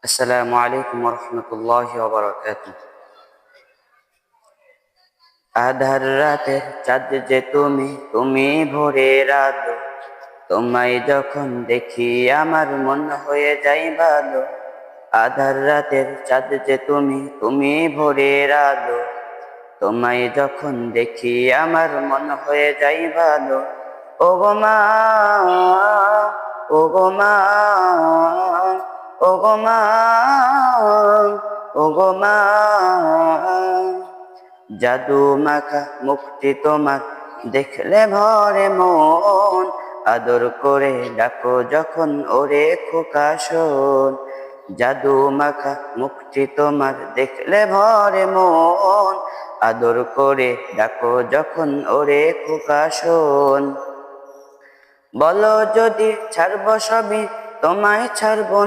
আসসালামু আলাইকুম রহমতুল্লাহি ওয়া বারাকাতুহু। আধার রাতের চাঁদ যে তুমি, তুমি ভোরের আলো। তোমায় যখন দেখি আমার মন হয়ে যায় ভালো। আধার রাতের চাঁদ যে তুমি, তুমি ভোরের আলো। তোমায় যখন দেখি আমার মন হয়ে যায় ভালো। ও গো মা, ও গো মা, ও গো মা, ও গো মা, জাদু মাখা মুক্তি তোমার দেখলে ভরে মন। আদর করে ডাকো যখন ওরে খোকা শোন। জাদু মাখা মুক্তি তোমার দেখলে ভরে মন। আদর করে ডাকো যখন ওরে খোকা শোন। বলো যদি ছাড়বো সবই, তোমায় ছাড়বো না।